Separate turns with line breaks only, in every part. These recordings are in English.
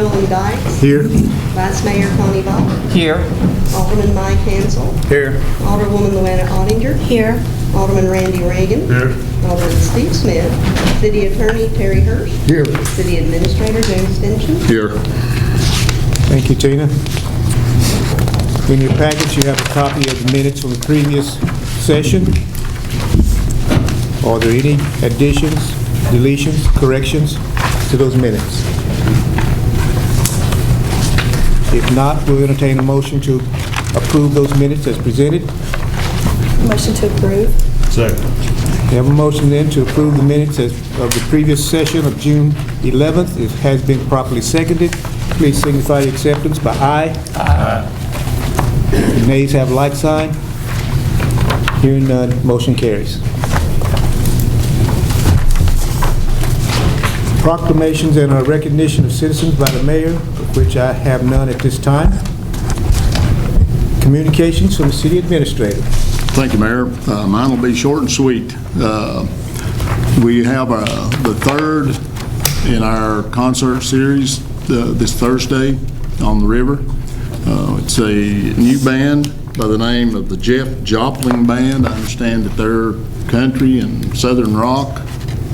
Roland Dykes.
Here.
Vice Mayor Connie Ball.
Here.
Alderman Mike Hansel.
Here.
Alderwoman Luana Ottinger.
Here.
Alderman Randy Reagan.
Here.
Alderman Steve Smith. City Attorney Terry Hurst.
Here.
City Administrator James Stinson.
Here. Thank you, Tina. In your package, you have a copy of the minutes from the previous session. Are there any additions, deletions, corrections to those minutes? If not, we'll entertain a motion to approve those minutes as presented.
Motion to approve.
Second.
We have a motion then to approve the minutes of the previous session of June 11th. It has been properly seconded. Please signify your acceptance by aye.
Aye.
The nays have a like sign. Hearing none, motion carries. Proclamations and a recognition of citizens by the mayor, of which I have none at this time. Communications from the city administrator.
Thank you, Mayor. Mine will be short and sweet. We have the third in our concert series this Thursday on the river. It's a new band by the name of the Jeff Joplin Band. I understand that they're country and southern rock,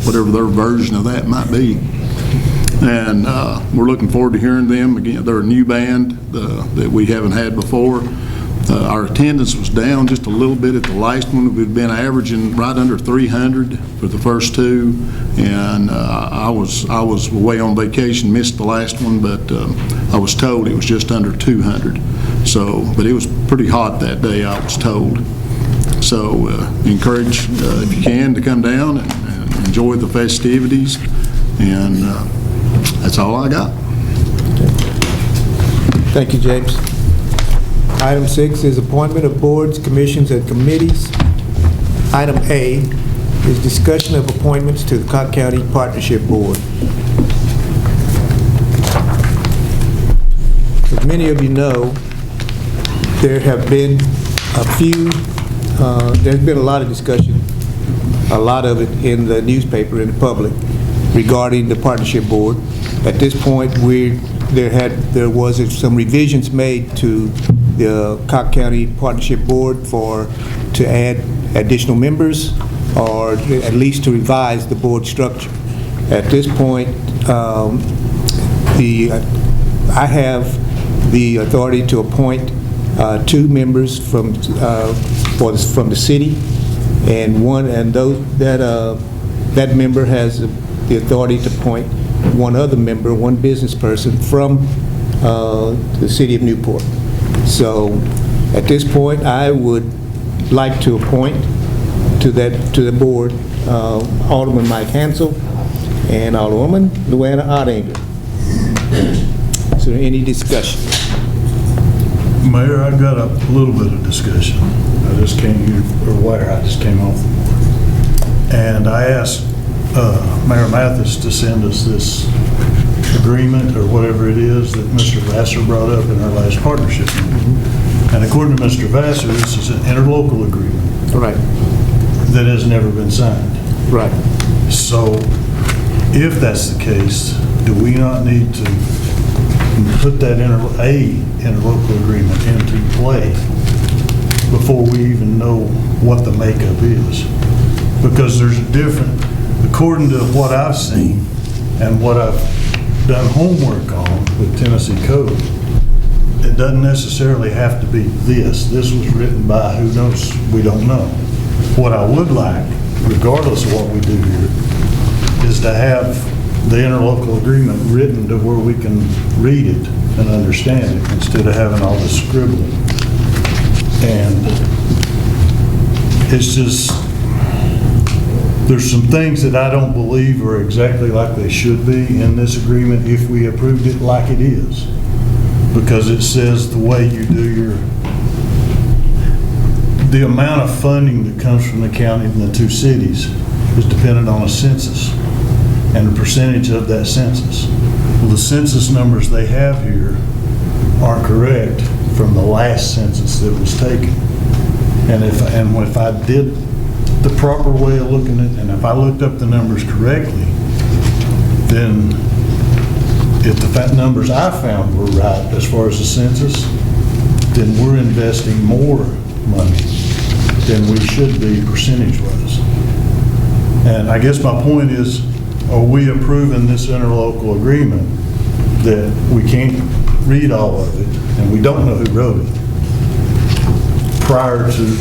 whatever their version of that might be. And we're looking forward to hearing them again. They're a new band that we haven't had before. Our attendance was down just a little bit at the last one. We've been averaging right under 300 for the first two, and I was away on vacation, missed the last one, but I was told it was just under 200. So, but it was pretty hot that day, I was told. So encourage, if you can, to come down and enjoy the festivities, and that's all I got.
Thank you, James. Item 6 is appointment of boards, commissions, and committees. Item A is discussion of appointments to the Cobb County Partnership Board. As many of you know, there have been a few, there's been a lot of discussion, a lot of it in the newspaper, in the public, regarding the Partnership Board. At this point, there was some revisions made to the Cobb County Partnership Board to add additional members, or at least to revise the board structure. At this point, I have the authority to appoint 2 members from the city, and that member has the authority to appoint one other member, one business person from the city of Newport. So at this point, I would like to appoint to the board Alderman Mike Hansel and Alderwoman Luana Ottinger. Is there any discussion?
Mayor, I've got a little bit of discussion. I just came off the board. And I asked Mayor Mathis to send us this agreement or whatever it is that Mr. Vassar brought up in our last partnership meeting. And according to Mr. Vassar, this is an interlocal agreement.
Right.
That has never been signed.
Right.
So if that's the case, do we not need to put that interlocal agreement into play before we even know what the makeup is? Because there's a different, according to what I've seen and what I've done homework on with Tennessee Code, it doesn't necessarily have to be this. This was written by who knows, we don't know. What I would like, regardless of what we do here, is to have the interlocal agreement written to where we can read it and understand it instead of having all this scribbling. And it's just, there's some things that I don't believe are exactly like they should be in this agreement if we approved it like it is. Because it says the way you do the amount of funding that comes from the county and the 2 cities is dependent on a census and the percentage of that census. Well, the census numbers they have here aren't correct from the last census that was taken. And if I did the proper way of looking at it, and if I looked up the numbers correctly, then if the numbers I found were right as far as the census, then we're investing more money than we should be percentage-wise. And I guess my point is, are we approving this interlocal agreement that we can't read all of it and we don't know who wrote it prior to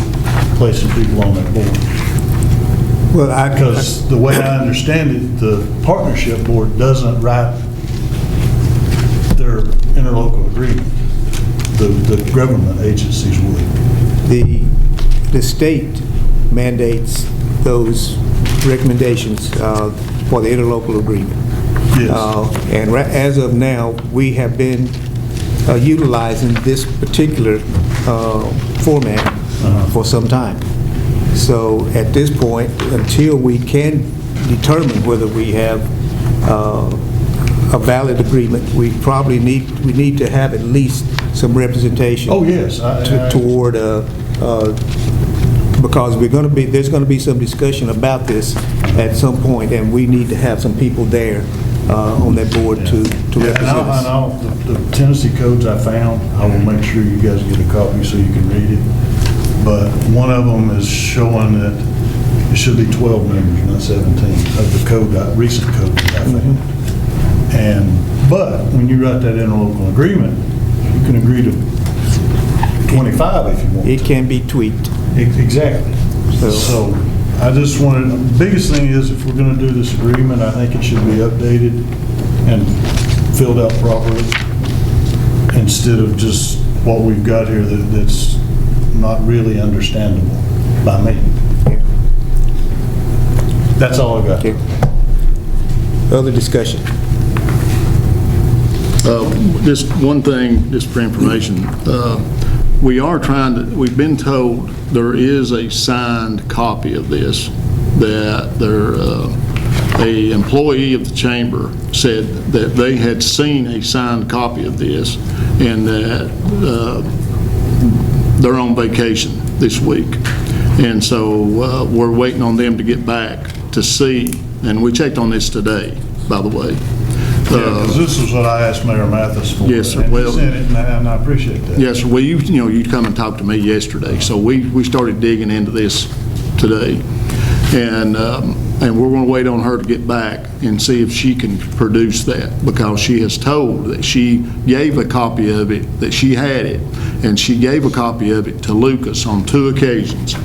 placing people on that board?
Well,
Because the way I understand it, the partnership board doesn't write their interlocal agreement. The government agencies would.
the state mandates those recommendations for the interlocal agreement.
Yes.
And as of now, we have been utilizing this particular format for some time. So at this point, until we can determine whether we have a valid agreement, we probably need to have at least some representation.
Oh, yes.
Toward because there's going to be some discussion about this at some point, and we need to have some people there on that board to represent us.
And all the Tennessee codes I found, I will make sure you guys get a copy so you can read it. But one of them is showing that it should be 12 members, not 17, of the code, recent code that I found. But when you write that interlocal agreement, you can agree to 25 if you want.
It can be tweaked.
Exactly. So I just wanted, the biggest thing is if we're going to do this agreement, I think it should be updated and filled out properly instead of just what we've got here that's not really understandable by me. That's all I got.
Okay. Other discussion?
Just one thing, just for information, we've been told there is a signed copy of this, that a employee of the chamber said that they had seen a signed copy of this and that they're on vacation this week. And so we're waiting on them to get back to see, and we checked on this today, by the way.
Because this is what I asked Mayor Mathis for.
Yes, sir.
And
Well,
he sent it, and I appreciate that.
yes, sir. Well, you come and talk to me yesterday, so we started digging into this today, and we're going to wait on her to get back and see if she can produce that, because she has told that she gave a copy of it, that she had it, and she gave a copy of it to Lucas on 2 occasions.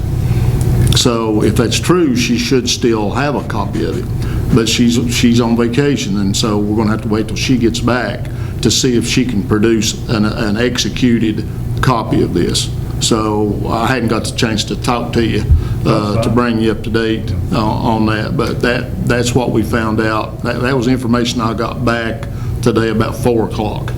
So if that's true, she should still have a copy of it. But she's on vacation, and so we're going to have to wait till she gets back to see if she can produce an executed copy of this. So I hadn't got the chance to talk to you to bring you up to date on that, but that's what we found out. That was information I got back today about 4 o'clock.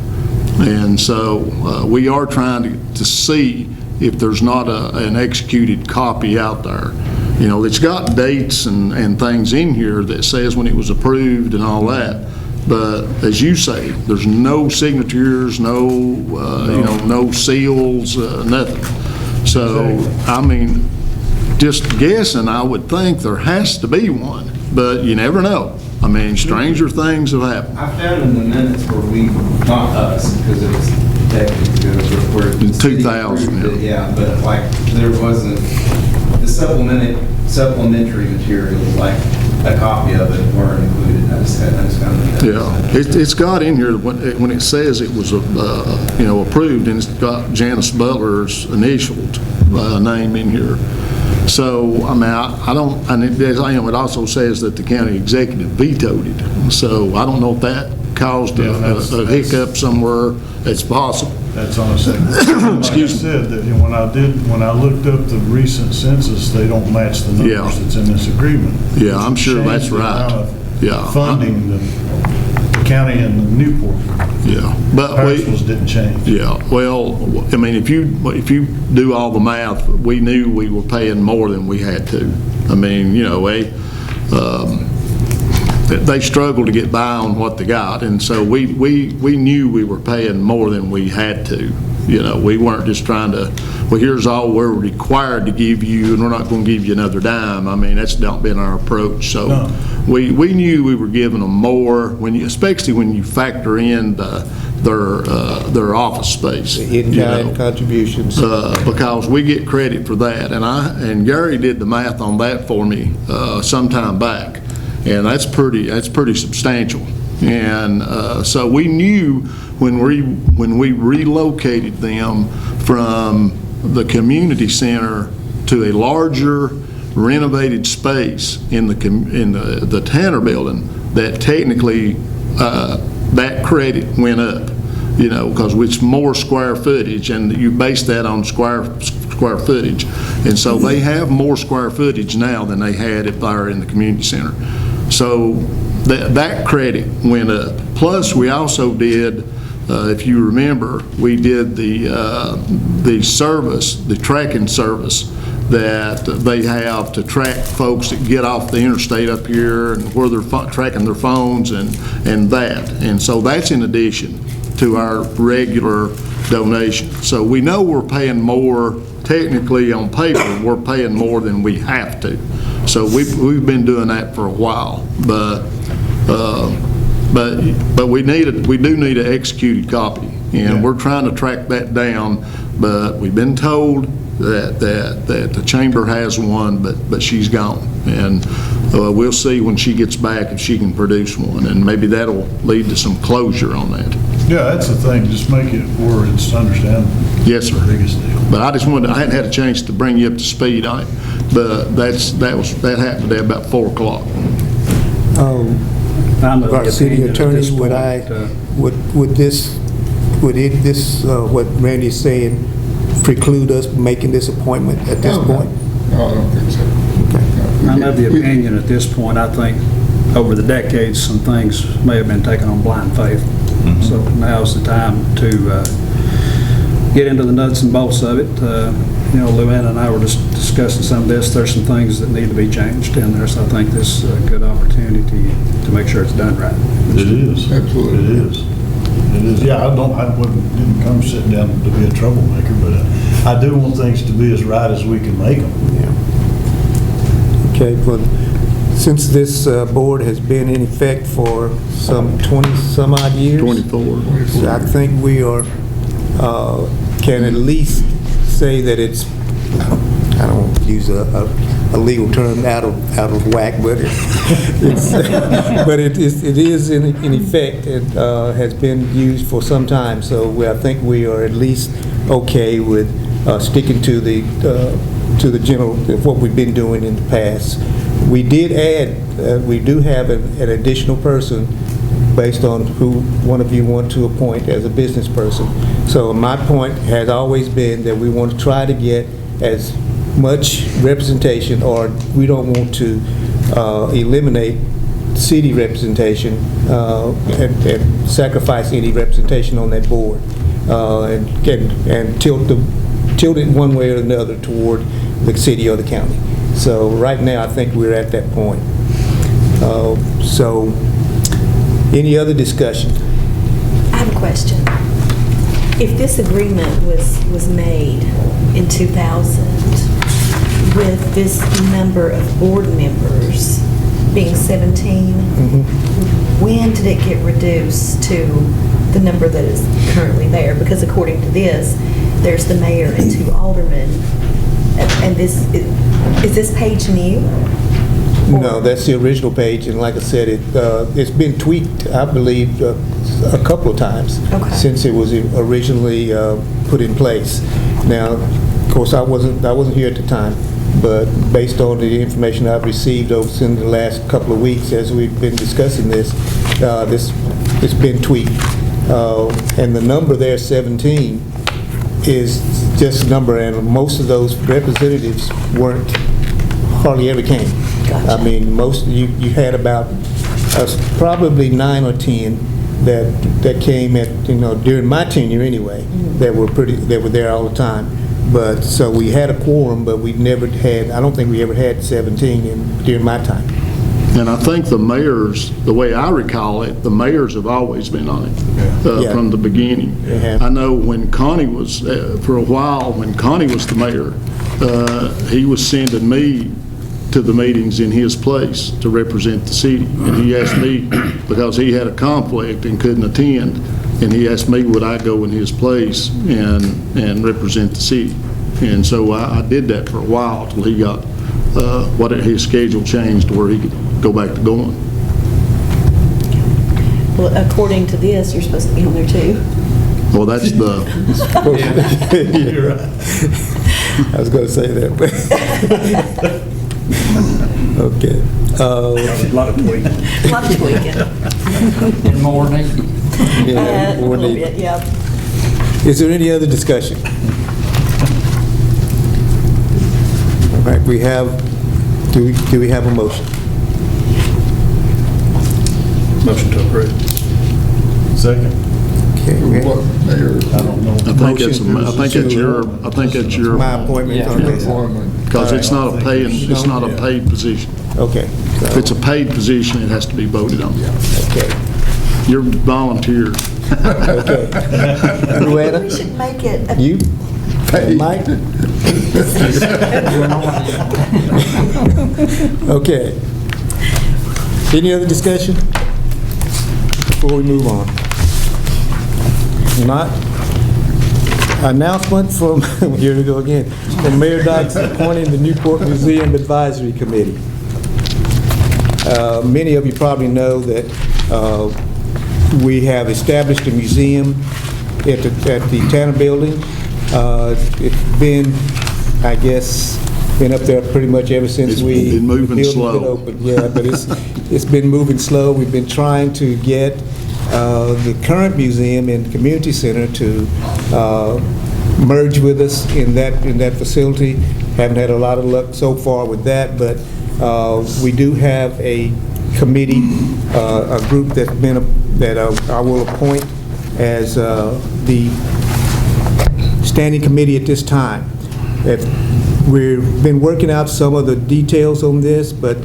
And so we are trying to see if there's not an executed copy out there. You know, it's got dates and things in here that says when it was approved and all that. But as you say, there's no signatures, no seals, nothing. So, I mean, just guessing, I would think there has to be one, but you never know. I mean, stranger things have happened.
I found in the minutes where we, not us, because it was decades ago, but where the city
2000,
approved it, yeah, but like, there wasn't, the supplementary materials, like a copy of it weren't included. I just found that.
Yeah, it's got in here when it says it was, approved, and it's got Janice Butler's initialed name in here. So, I mean, I don't, and it also says that the county executive vetoed it. So I don't know if that caused a hiccup somewhere. It's possible.
That's on a second.
Excuse
me. Like I said, that when I looked up the recent census, they don't match the numbers that's in this agreement.
Yeah, I'm sure that's right.
Funding the county and Newport.
Yeah, but
Parcels didn't change.
Yeah, well, I mean, if you do all the math, we knew we were paying more than we had to. I mean, they struggled to get by on what they got, and so we knew we were paying more than we had to. You know, we weren't just trying to, well, here's all we're required to give you, and we're not going to give you another dime. I mean, that's not been our approach. So
No.
we knew we were giving them more, especially when you factor in their office space.
In-kind contributions.
Because we get credit for that. And Gary did the math on that for me some time back, and that's pretty substantial. And so we knew when we relocated them from the community center to a larger renovated space in the Tanner building, that technically that credit went up, you know, because it's more square footage, and you base that on square footage. And so they have more square footage now than they had if they were in the community center. So that credit went up. Plus, we also did, if you remember, we did the service, the tracking service that they have to track folks that get off the interstate up here and where they're tracking their phones and that. And so that's in addition to our regular donation. So we know we're paying more, technically on paper, we're paying more than we have to. So we've been doing that for a while, but we do need an executed copy, and we're trying to track that down. But we've been told that the chamber has one, but she's gone, and we'll see when she gets back if she can produce one, and maybe that'll lead to some closure on that.
Yeah, that's the thing, just make it where it's understandable.
Yes, sir.
The biggest deal.
But I hadn't had a chance to bring you up to speed on it, but that happened today about 4 o'clock.
I'm of the
Our city
opinion at
attorney,
this
would
point,
what Randy's saying, preclude us from making this appointment at this point?
No, I don't think so.
I'm of the opinion at this point, I think over the decades, some things may have been taken on blind faith. So now's the time to get into the nuts and bolts of it. You know, Luann and I were just discussing some of this. There's some things that need to be changed in there, so I think this is a good opportunity to make sure it's done right.
It is.
Absolutely.
It is. It is. Yeah, didn't come sitting down to be a troublemaker, but I do want things to be as right as we can make them.
Yeah. Okay, well, since this board has been in effect for some 20-some-odd years.
24.
I think we can at least say that it's, I don't want to use a legal term out of whack, but it is in effect. It has been used for some time, so I think we are at least okay with sticking to the general of what we've been doing in the past. We did add, we do have an additional person based on who one of you want to appoint as a business person. So my point has always been that we want to try to get as much representation, or we don't want to eliminate city representation and sacrifice any representation on that board and tilt it one way or another toward the city or the county. So right now, I think we're at that point. So any other discussion?
I have a question. If this agreement was made in 2000 with this number of board members being 17, when did it get reduced to the number that is currently there? Because according to this, there's the mayor and 2 aldermen. And is this page new?
No, that's the original page, and like I said, it's been tweaked, I believe, a couple of times since it was originally put in place. Now, of course, I wasn't here at the time, but based on the information I've received over the last couple of weeks as we've been discussing this, it's been tweaked, and the number there, 17, is just a number, and most of those representatives hardly ever came.
Gotcha.
I mean, you had about probably 9 or 10 that came at, during my tenure anyway, that were there all the time. But so we had a quorum, but we never had, I don't think we ever had 17 during my time.
And I think the mayors, the way I recall it, the mayors have always been on it
Yeah.
from the beginning.
They have.
I know when Connie was, for a while, when Connie was the mayor, he was sending me to the meetings in his place to represent the city. And he asked me, because he had a conflict and couldn't attend, and he asked me would I go in his place and represent the city. And so I did that for a while till he got, his schedule changed to where he could go back to going.
Well, according to this, you're supposed to be on there too.
Well, that's the,
You're right.
I was going to say that. Okay.
A lot of tweaking.
A lot of tweaking.
And more need.
Yeah,
A
more
little
need.
bit, yeah.
Is there any other discussion? All right, we have, do we have a motion?
Motion to approve.
Second.
Okay, we have
I don't know.
I think that's your,
my appointment.
Yeah.
Okay.
because it's not a paid position.
Okay.
If it's a paid position, it has to be voted on.
Okay.
You're volunteer.
Okay.
We
Luetta,
should make it, a-
you? Mike? Okay. Any other discussion before we move on? Not. Announcement from, here we go again, from Mayor Dykes appointing the Newport Museum Advisory Committee. Many of you probably know that we have established a museum at the Tanner Building. It's been, I guess, been up there pretty much ever since
It's
we...
been moving
the building's
slow.
been open. Yeah, but it's been moving slow. We've been trying to get the current museum and community center to merge with us in that facility. Haven't had a lot of luck so far with that, but we do have a committee, a group that I will appoint as the standing committee at this time. We've been working out some of the details on this, but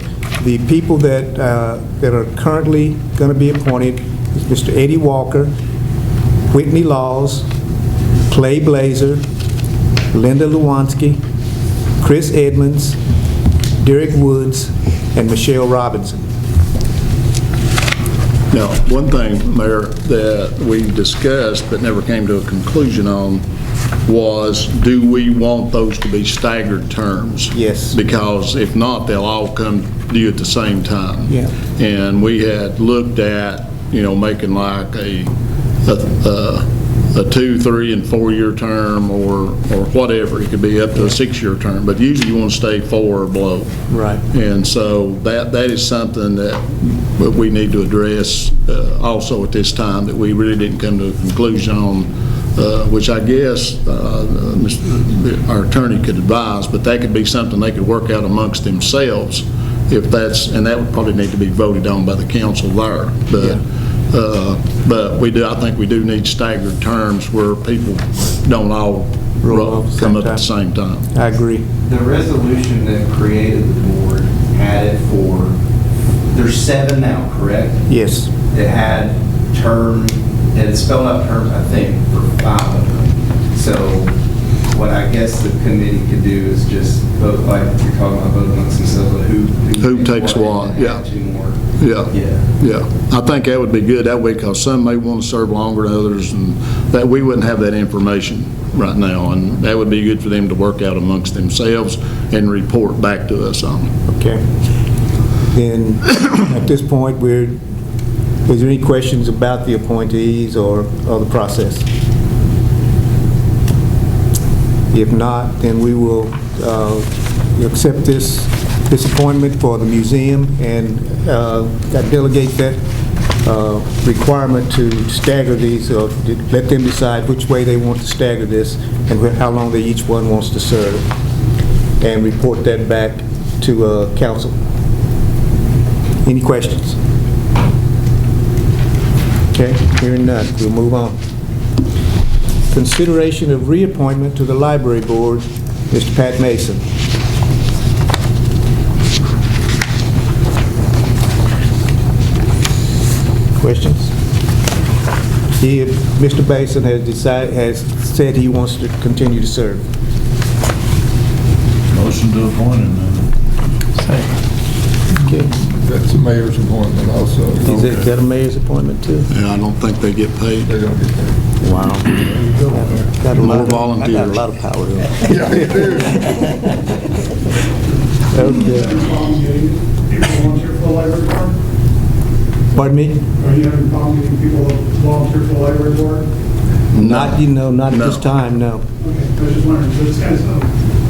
the people that are currently going to be appointed is Mr. Eddie Walker, Whitney Laws, Clay Blazer, Linda Lewanski, Chris Edmonds, Derek Woods, and Michelle Robinson.
Now, one thing, Mayor, that we discussed but never came to a conclusion on was, do we want those to be staggered terms?
Yes.
Because if not, they'll all come due at the same time.
Yeah.
And we had looked at, making like a 2, 3, and 4 year term or whatever. It could be up to a 6-year term, but usually you want to stay 4 or below.
Right.
And so that is something that we need to address also at this time, that we really didn't come to a conclusion on, which I guess our attorney could advise, but that could be something they could work out amongst themselves if that's, and that would probably need to be voted on by the council there. But I think we do need staggered terms where people don't all come up at the same time.
I agree.
The resolution that created the board had it for, there's 7 now, correct?
Yes.
It had term, and it spelled out terms, I think, for 5 of them. So what I guess the committee could do is just vote, like you're talking about, vote amongst themselves, but who
takes what,
and
yeah.
add 2 more.
Yeah. I think that would be good that way, because some may want to serve longer than others, and that we wouldn't have that information right now, and that would be good for them to work out amongst themselves and report back to us on.
Okay. Then, at this point, is there any questions about the appointees or the process? If not, then we will accept this appointment for the museum and delegate that requirement to stagger these, or let them decide which way they want to stagger this and how long each one wants to serve, and report that back to council. Any questions? Okay, hearing none, we'll move on. Consideration of reappointment to the library board, Mr. Pat Mason. Questions? Mr. Basin has said he wants to continue to serve.
Motion to appoint him then.
Okay.
That's the mayor's appointment also.
Is that a mayor's appointment too?
Yeah, I don't think they get paid.
They don't get paid.
Wow. Got a
More
lot of-
volunteers.
I got a lot of power.
Yeah, you do.
Okay.
People volunteer for the library board?
Pardon me?
Are you having a problem getting people to volunteer for the library board?
Not, not at this
No.
time, no.
Okay, I was just wondering, so it's kind of,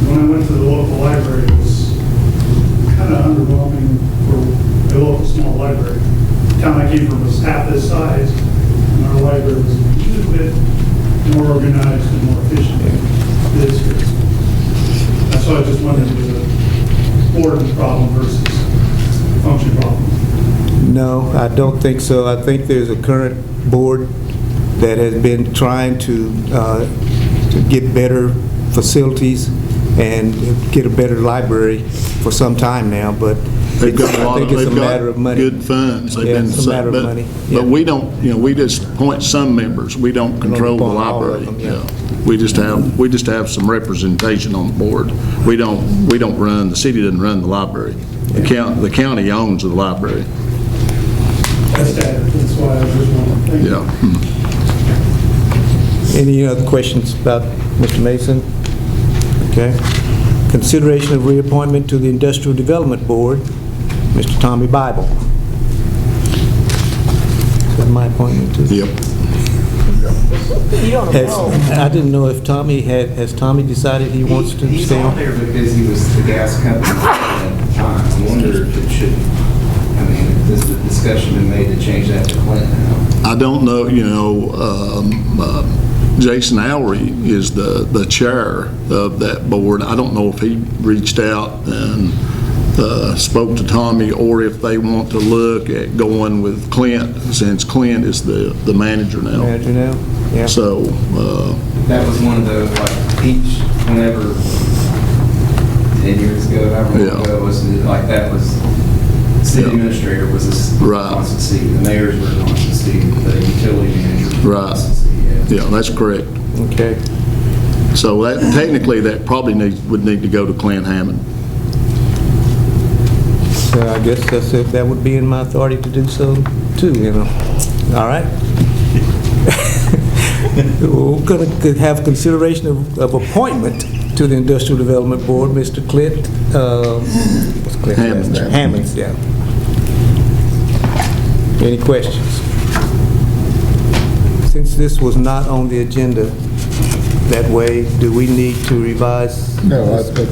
when I went to the local library, it was kind of underwhelming for a local small library. The town I came from was half this size, and our library was a little bit more organized and more efficient than this here. That's why I just wondered if it was a board problem versus function problem.
No, I don't think so. I think there's a current board that has been trying to get better facilities and get a better library for some time now, but
They've got a
I
lot of,
think it's a
they've
matter of
got
money.
good funds. They've
Yeah,
been
it's a matter of
but-
money. Yeah.
But we don't, we just appoint some members. We don't control the
appoint all of
library.
them, yeah.
We just have some representation on the board. We don't run, the city doesn't run the library. The county owns the library.
That's why I was just wondering. Thank you.
Yeah.
Any other questions about Mr. Mason? Okay. Consideration of reappointment to the Industrial Development Board, Mr. Tommy Bible. Is that my appointment too?
Yep.
You don't know.
I didn't know if has Tommy decided he wants to
He's
stay
on
on?
there because he was the gas company at the time. I wonder if it should, has the discussion been made to change that to Clint now?
I don't know, Jason Alry is the chair of that board. I don't know if he reached out and spoke to Tommy, or if they want to look at going with Clint, since Clint is the manager now.
Manager now? Yeah.
So,
That was one of the, whenever, 10 years ago, however long
Yeah.
ago, was it, that was, city
Yeah.
administrator was a
Right.
constant seat, the mayor's were a constant seat, the utility manager was a
Right.
constant seat, yeah.
yeah, that's correct.
Okay.
So technically, that probably would need to go to Clint Hammond.
So I guess that would be in my authority to do so too, All right. We're going to have consideration of appointment to the Industrial Development Board, Mr. Clint, what's Clint's last
Hammonds.
name? Hammonds, yeah. Any questions? Since this was not on the agenda that way, do we need to revise?
No, I think,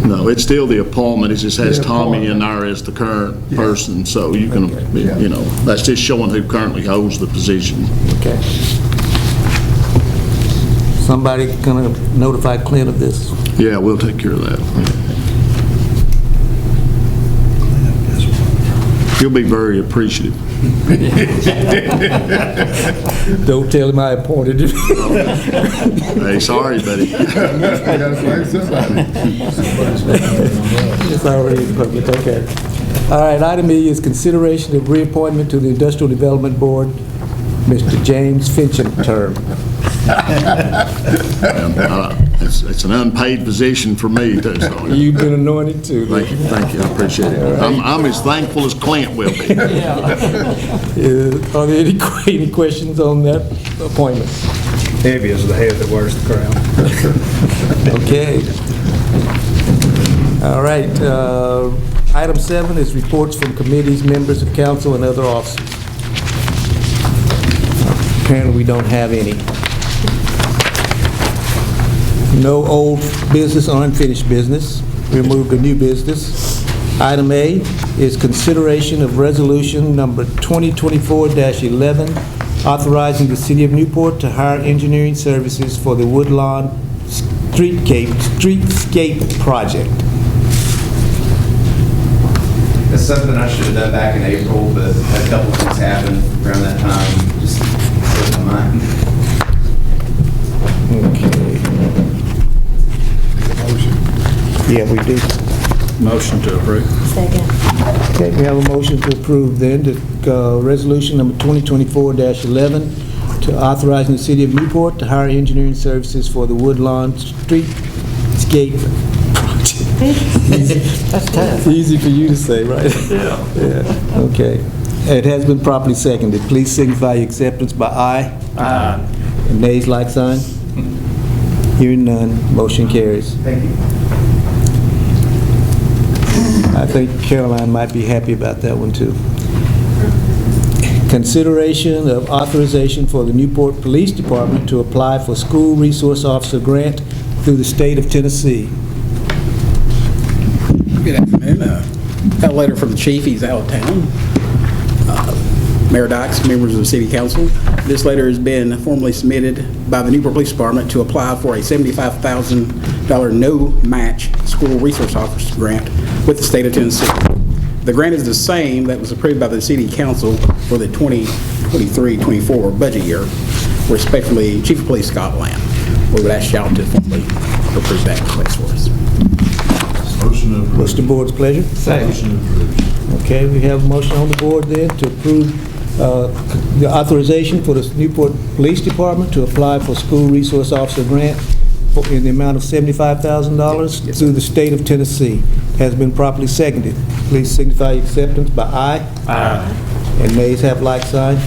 No, it's still the appointment, it just has
The
Tommy in
appointment.
there as the current
Yeah.
person, so you can,
Yeah.
that's just showing who currently holds the position.
Okay. Somebody going to notify Clint of this?
Yeah, we'll take care of that. He'll be very appreciative.
Don't tell him I appointed him.
Hey, sorry, buddy.
I gotta find somebody.
It's already in public, okay. All right, item E is consideration of reappointment to the Industrial Development Board, Mr. James Fincham term.
It's an unpaid position for me, too, so
You've been anointed too.
thank you, I appreciate it. I'm as thankful as Clint will be.
Are there any questions on that appointment?
Heavy is the head that wears the crown.
Okay. All right, item 7 is reports from committees, members of council, and other officers. Apparently, we don't have any. No old business or unfinished business. We'll move to new business. Item A is consideration of resolution number 2024-11, authorizing the City of Newport to hire engineering services for the Woodlawn Streetscape project.
That's something I should have done back in April, but a couple things happened around that time, just slipped my mind.
Okay. Yeah, we do.
Motion to approve.
Second.
Okay, we have a motion to approve then, resolution number 2024-11, to authorizing the city of Newport to hire engineering services for the Woodlawn Streetscape project. That's tough. Easy for you to say, right? Yeah. Okay. It has been properly seconded. Please signify your acceptance by aye.
Aye.
And nays like sign. Hearing none, motion carries.
Thank you.
I think Caroline might be happy about that one, too. Consideration of authorization for the Newport Police Department to apply for school resource officer grant through the state of Tennessee.
Good afternoon. Got a letter from the chief. He's out of town. Mayor Dykes, members of the City Council. This letter has been formally submitted by the Newport Police Department to apply for a $75,000 no-match school resource officer grant with the state of Tennessee. The grant is the same that was approved by the City Council for the 2023-24 budget year. Respectfully, Chief of Police Scott Lamb. We would ask y'all to formally approve that request for us.
Motion to approve.
What's the board's pleasure?
Motion to approve.
Okay, we have a motion on the board then to approve the authorization for the Newport Police Department to apply for school resource officer grant in the amount of $75,000 through the state of Tennessee. Has been properly seconded. Please signify your acceptance by aye.
Aye.
And nays have like sign.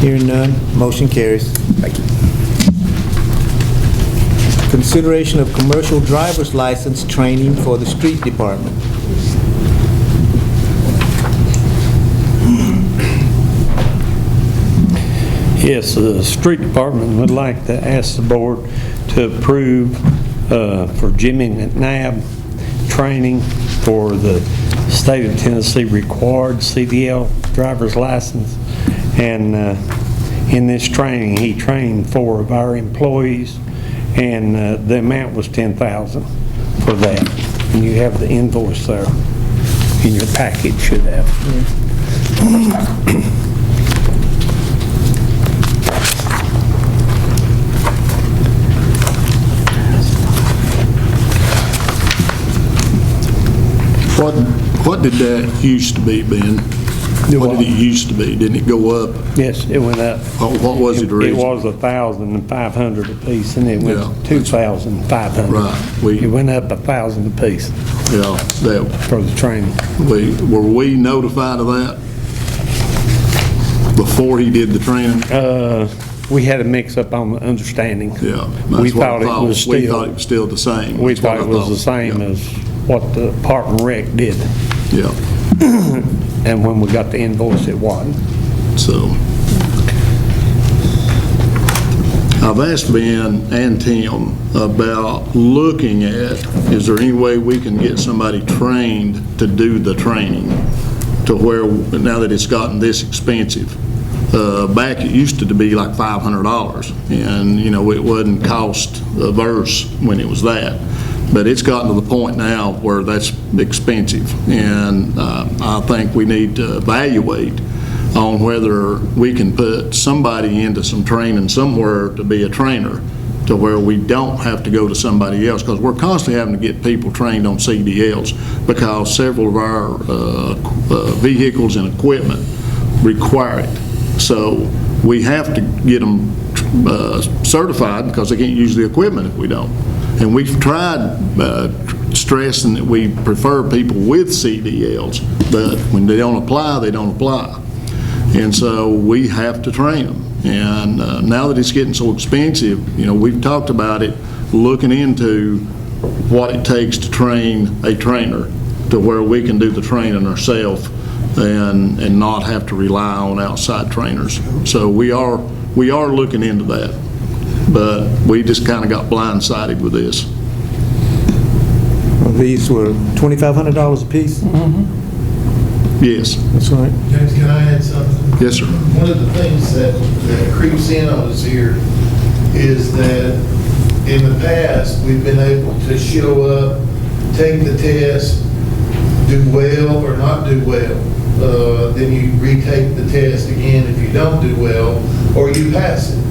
Hearing none, motion carries.
Thank you.
Consideration of commercial driver's license training for the street department.
Yes, the street department would like to ask the board to approve for Jimmy McNabb training for the state of Tennessee required CDL driver's license. And in this training, he trained 4 of our employees, and the amount was $10,000 for that. And you have the invoice there in your package, should have.
What did that used to be, Ben? What did it used to be? Didn't it go up?
Yes, it went up.
What was it
It
originally?
was $1,500 apiece, and it went
Yeah.
to $2,500.
Right.
It went up $1,000 apiece
Yeah, that,
for the training.
were we notified of that before he did the training?
We had a mix-up on the understanding.
Yeah.
We
that's what I
thought it was
We thought
still,
it was still the same.
we
That's what
thought
I
it was the same
Yeah.
as what the Park and Rec did.
Yeah,
And when we got the invoice, it wasn't.
so. I've asked Ben and Tim about looking at, is there any way we can get somebody trained to do the training to where, now that it's gotten this expensive. Back it used to be like $500, and you know, it wasn't cost averse when it was that. But it's gotten to the point now where that's expensive, and I think we need to evaluate on whether we can put somebody into some training somewhere to be a trainer, to where we don't have to go to somebody else, because we're constantly having to get people trained on CDLs because several of our vehicles and equipment require it. So we have to get them certified because they can't use the equipment if we don't. And we've tried stressing that we prefer people with CDLs, but when they don't apply, they don't apply. And so we have to train them. And now that it's getting so expensive, you know, we've talked about it, looking into what it takes to train a trainer to where we can do the training ourselves and not have to rely on outside trainers. So we are looking into that. But we just kind of got blindsided with this.
Well, these were $2,500 apiece?
Yes.
That's right.
James, can I add something?
Yes, sir.
One of the things that creeps in on us here is that in the past, we've been able to show up, take the test, do well or not do well. Then you retake the test again if you don't do well, or you pass it.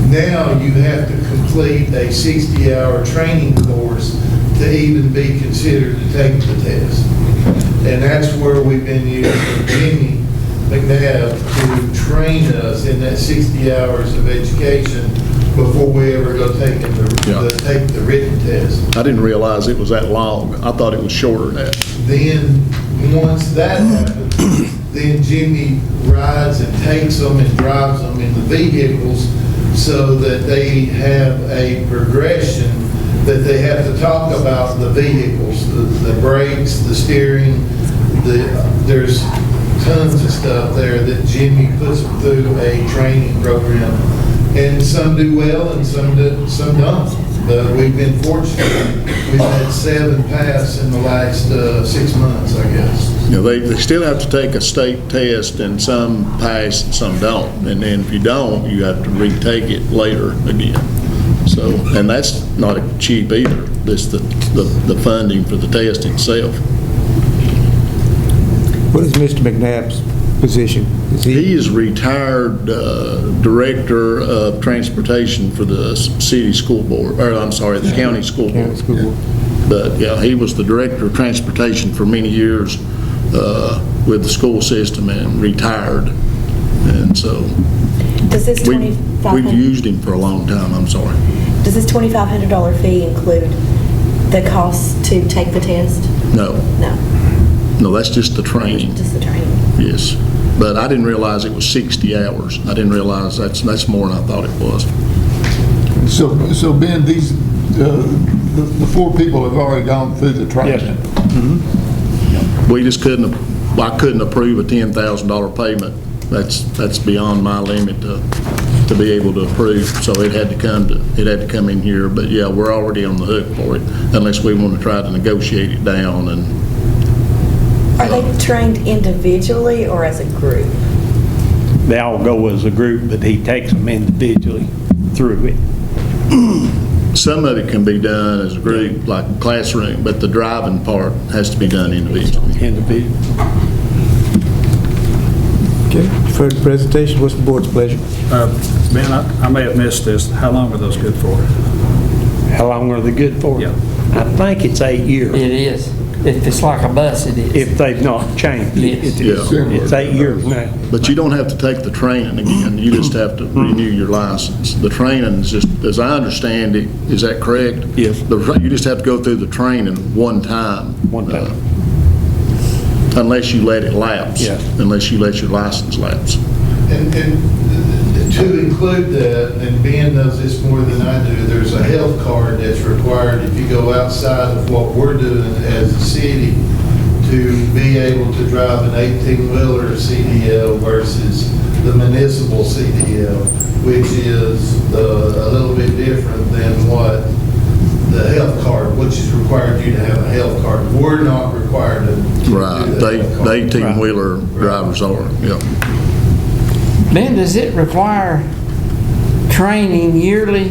Now you have to complete a 60-hour training course to even be considered to take the test. And that's where we've been using Jimmy McNabb to train us in that 60 hours of education before we ever go take the written test.
I didn't realize it was that long. I thought it was shorter than that.
Then, once that happens, then Jimmy rides and takes them and drives them in the vehicles so that they have a progression that they have to talk about the vehicles, the brakes, the steering, there's tons of stuff there that Jimmy puts them through a training program. And some do well and some don't. But we've been fortunate. We've had 7 pass in the last 6 months, I guess.
You know, they still have to take a state test, and some pass and some don't. And then if you don't, you have to retake it later again. So, and that's not cheap either. This the funding for the test itself.
What is Mr. McNabb's position?
He is retired director of transportation for the city school board, or I'm sorry, the county school board.
County School Board.
But yeah, he was the director of transportation for many years with the school system and retired. And so
Does this
we've used him for a long time. I'm sorry.
Does this $2,500 fee include the cost to take the test?
No,
No,
that's just the training.
just the training.
Yes, but I didn't realize it was 60 hours. I didn't realize that's more than I thought it was.
So Ben, these, the 4 people have already gone through the training.
We just I couldn't approve a $10,000 payment. That's beyond my limit to be able to approve. So it had to come in here. But yeah, we're already on the hook for it, unless we want to try to negotiate it down. And
Are they trained individually or as a group?
They all go as a group, but he takes them individually through it.
some of it can be done as a group, like classroom, but the driving part has to be done individually.
Okay, further presentation, what's the board's pleasure?
Ben, I may have missed this. How long are those good for?
How long are they good for?
Yeah.
I think it's 8 years.
It is. If it's like a bus, it is.
If they've not changed.
Yes.
It's 8 years now.
But you don't have to take the training again. You just have to renew your license. The training is just, as I understand it, is that correct?
Yes.
You just have to go through the training one time.
One time.
Unless you let it lapse.
Yes.
Unless you let your license lapse.
And to include that, and Ben knows this more than I do, there's a health card that's required if you go outside of what we're doing as a city to be able to drive an 18-wheeler CDL versus the municipal CDL, which is a little bit different than what the health card, which has required you to have a health card. We're not required to
Right.
do
The
that health card.
18-wheeler drivers are, yeah.
Ben, does it require training yearly?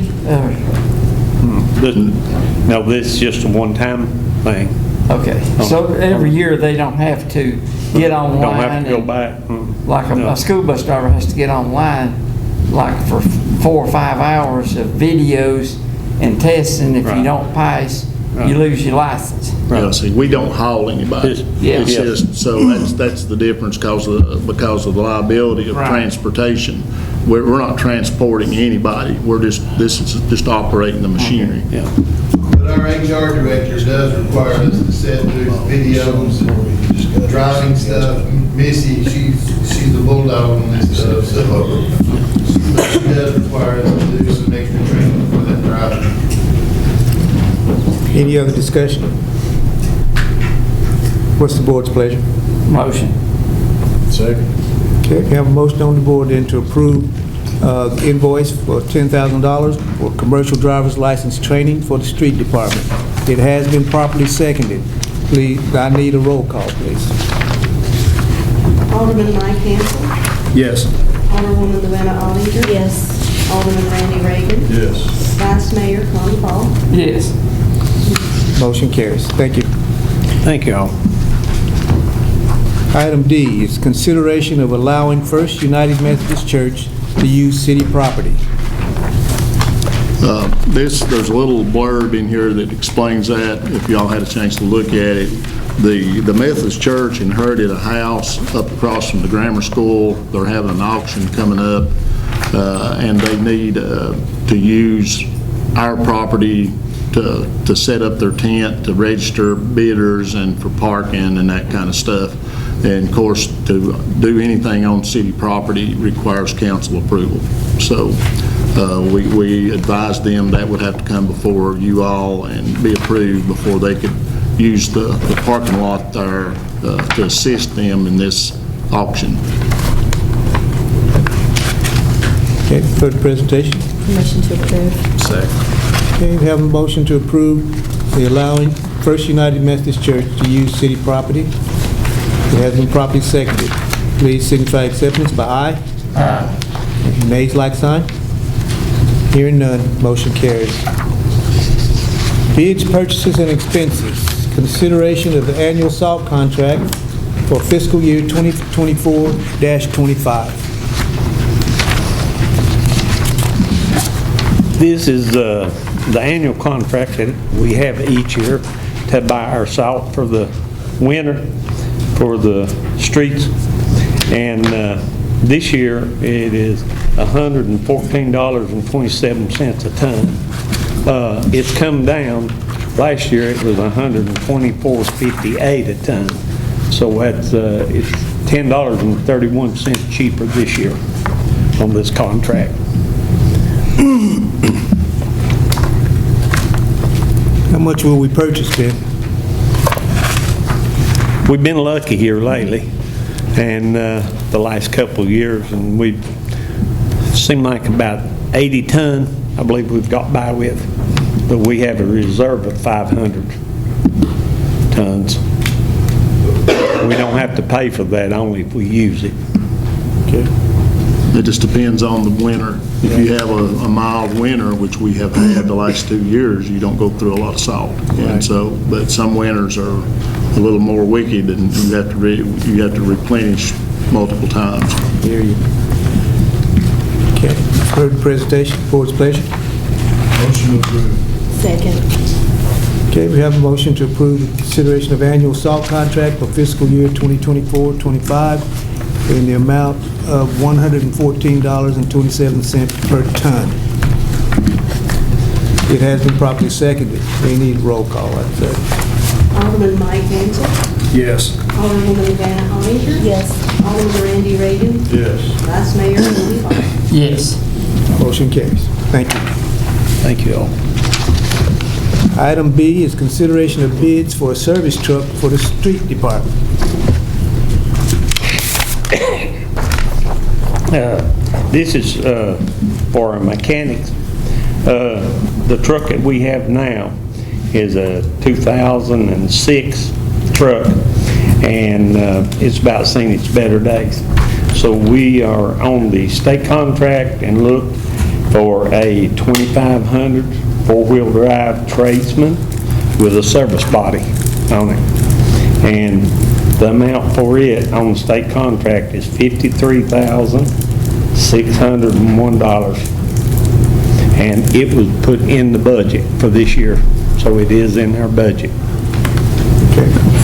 No, this is just a one-time thing.
Okay, so every year they don't have to get online?
Don't have to go
and-
back.
Like
No.
a school bus driver has to get online, like for 4 or 5 hours of videos and tests, and if you
Right.
don't pass,
Right.
you lose your license.
Yeah, see, we don't haul anybody.
Yeah.
It's just, so that's the difference because of the liability of
Right.
transportation. We're not transporting anybody. This is just operating the machinery.
Yeah.
But our HR director does require us to set through videos and driving stuff. Missy, she's a bulldog on this stuff, so she does require us to do some extra training for that driving.
Any other discussion? What's the board's pleasure?
Motion.
Second.
Okay, we have a motion on the board then to approve invoice for $10,000 for commercial driver's license training for the street department. It has been properly seconded. Please, I need a roll call, please.
Alderman Mike Hansel,
Yes.
Alderwoman Loretta Ottinger.
Yes.
Alderman Randy Reagan.
Yes.
Vice Mayor Connie Ball.
Yes.
Motion carries. Thank you.
Thank you all.
Item D is consideration of allowing First United Methodist Church to use city property.
There's a little blurb in here that explains that, if y'all had a chance to look at it. The Methodist Church inherited a house up across from the grammar school. They're having an auction coming up, and they need to use our property to set up their tent, to register bidders and for parking and that kind of stuff. And of course, to do anything on city property requires council approval. So we advised them that would have to come before you all and be approved before they could use the parking lot there to assist them in this auction.
Okay, further presentation?
Motion to approve.
Okay, we have a motion to approve the allowing First United Methodist Church to use city property. It has been properly seconded. Please signify acceptance by aye. Aye. Nays, like sign. Hearing none, motion carries. Bids, purchases, and expenses. Consideration of the annual salt contract for fiscal year 2024-25.
This is the annual contract that we have each year to buy our salt for the winter, for the streets. And this year, it is $114.27 a ton. It's come down. Last year, it was $124.58 a ton. So that's it's $10.31 cheaper this year on this contract.
How much will we purchase, Ben?
We've been lucky here lately, and the last couple of years, and we seem like about 80 ton, I believe we've got by with, but we have a reserve of 500 tons. We don't have to pay for that, only if we use it.
Okay.
It just depends on the winter. If you have a mild winter, which we have had the last 2 years, you don't go through a lot of salt. And so, but some winters are a little more wicked, and you have to replenish multiple times.
Hear you. Okay, heard the presentation. Board's pleasure.
Motion approved.
Second.
Okay, we have a motion to approve the consideration of annual salt contract for fiscal year 2024-25 in the amount of $114.27 per ton. It has been properly seconded. We need roll call, I'd say.
Alderman Mike Manson.
Yes.
Alderwoman Vanna Hollinger.
Yes.
Alderman Randy Reagan.
Yes.
Vice Mayor Louis Fox.
Yes.
Motion carries. Thank you.
Thank you all.
Item B is consideration of bids for a service truck for the street department.
This is for our mechanics. The truck that we have now is a 2006 truck, and it's about seen its better days. So we are on the state contract and look for a 2500 four-wheel drive tradesman with a service body on it. And the amount for it on the state contract is $53,601. And it was put in the budget for this year, so it is in our budget.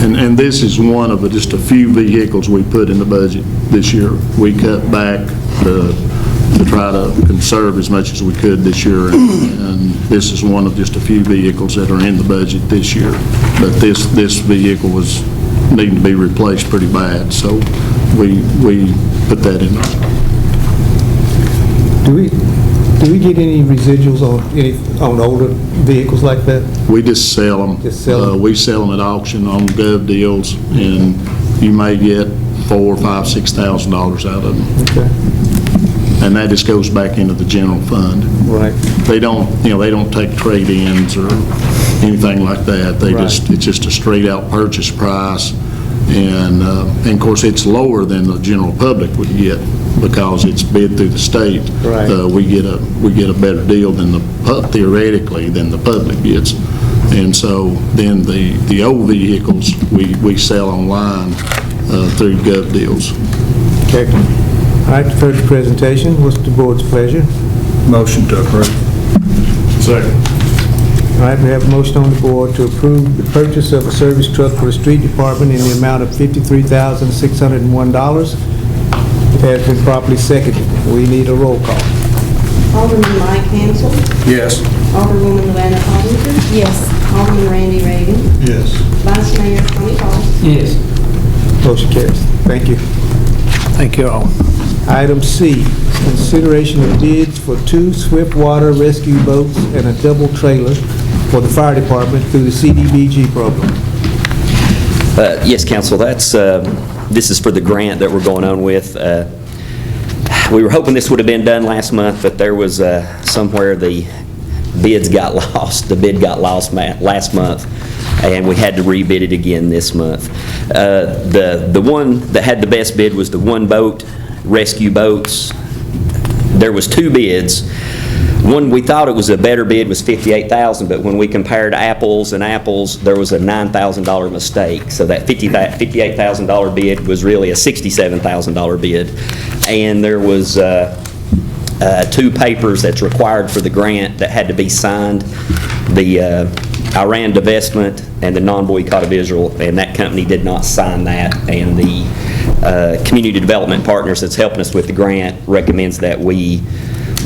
And this is one of just a few vehicles we put in the budget this year. We cut back to try to conserve as much as we could this year, and this is one of just a few vehicles that are in the budget this year. But this vehicle was needing to be replaced pretty bad, so we put that in there.
Do we get any residuals on older vehicles like that?
We just sell them.
Just sell them?
We sell them at auction on Gov deals, and you may get $4,000, $5,000, $6,000 out of them.
Okay.
And that just goes back into the general fund.
Right.
They don't take trade-ins or anything like that. It's just a straight-out purchase price, and of course it's lower than the general public would get because it's bid through the state.
Right.
We get a better deal theoretically than the public gets, and so then the old vehicles we sell online through Gov deals.
Okay. All right, further presentation. What's the board's pleasure?
Motion to approve. Second.
All right, we have a motion on the board to approve the purchase of a service truck for the street department in the amount of $53,601. It has been properly seconded. We need a roll call.
Alderman Mike Hansel.
Yes.
Alderwoman Lana Hoddington.
Yes.
Alderman Randy Reagan.
Yes.
Vice Mayor Tommy Hall.
Yes.
Motion carries. Thank you.
Thank you all.
Item C, consideration of bids for 2 swiftwater rescue boats and a double trailer for the fire department through the CDBG program.
Yes, Council, this is for the grant that we're going on with. We were hoping this would have been done last month, but there was somewhere the bids got lost. The bid got lost last month, and we had to rebid it again this month. The one that had the best bid was the one boat, rescue boats. There was 2 bids. One, we thought it was a better bid, was $58,000, but when we compared apples and apples, there was a $9,000 mistake. So that $58,000 bid was really a $67,000 bid. And there was 2 papers that's required for the grant that had to be signed. The Iran divestment and the non-boycott of Israel, and that company did not sign that. And the Community Development Partners that's helping us with the grant recommends that we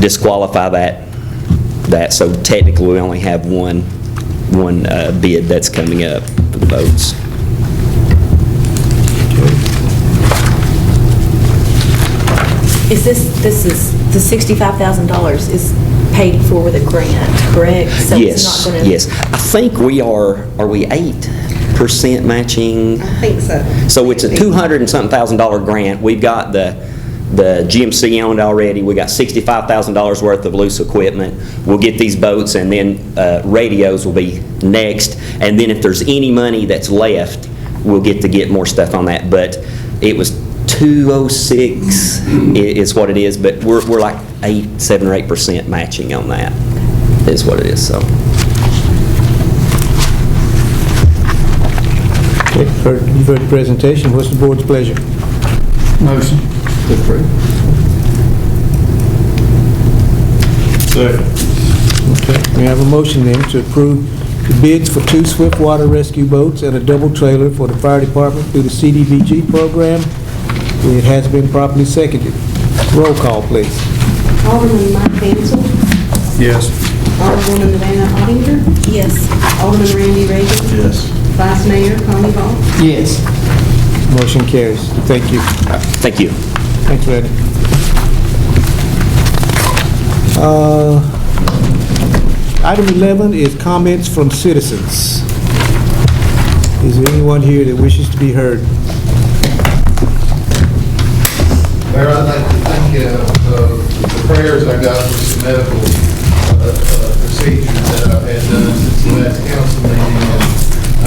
disqualify that. So technically, we only have one bid that's coming up for the boats.
Is this is the $65,000 is paid for with a grant, correct? So
Yes,
it's not gonna...
yes. I think we are we 8% matching?
I think so.
So it's a $200 and something thousand grant. We've got the GMC owned already. We got $65,000 worth of loose equipment. We'll get these boats, and then radios will be next. And then if there's any money that's left, we'll get more stuff on that. But it was 206 is what it is. But we're like 7 or 8% matching on that is what it is. So.
Okay, you've heard the presentation. What's the board's pleasure?
Motion to approve.
Second.
Okay, we have a motion then to approve the bids for 2 swiftwater rescue boats and a double trailer for the fire department through the CDBG program. It has been properly seconded. Roll call, please.
Alderman Mike Hansel.
Yes.
Alderwoman Lana Hoddington.
Yes.
Alderman Randy Reagan.
Yes.
Vice Mayor Tommy Hall.
Yes.
Motion carries. Thank you.
Thank you.
Thanks, Randy. Item 11 is comments from citizens. Is there anyone here that wishes to be heard?
Mayor, I'd like to thank you for the prayers I got for some medical procedures that I've had done since the last council meeting.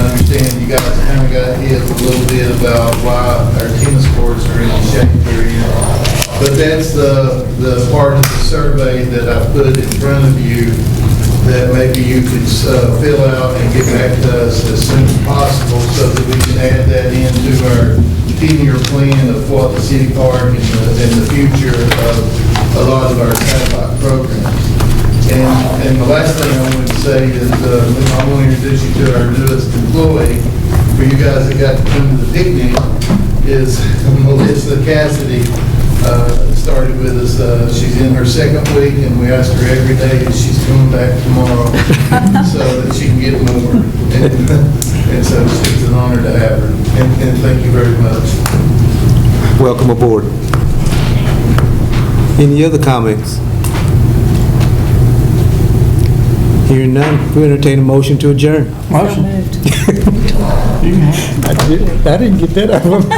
And I understand you guys kind of got hit a little bit about why our tennis courts are in the shape they're in. But that's the part of the survey that I put in front of you that maybe you could fill out and get back to us as soon as possible so that we can add that into our 10-year plan of what the city park and the future of a lot of our satellite programs. And the last thing I wanted to say is I want to introduce you to our newest employee. For you guys that got to come to the picnic, is Melissa Cassidy. Started with us. She's in her 2nd week, and we asked her every day if she's coming back tomorrow so that she can get more. And so it's an honor to have her. And thank you very much.
Welcome aboard. Any other comments? Hearing none, we entertain a motion to adjourn.
Motion.
I didn't get that out of him.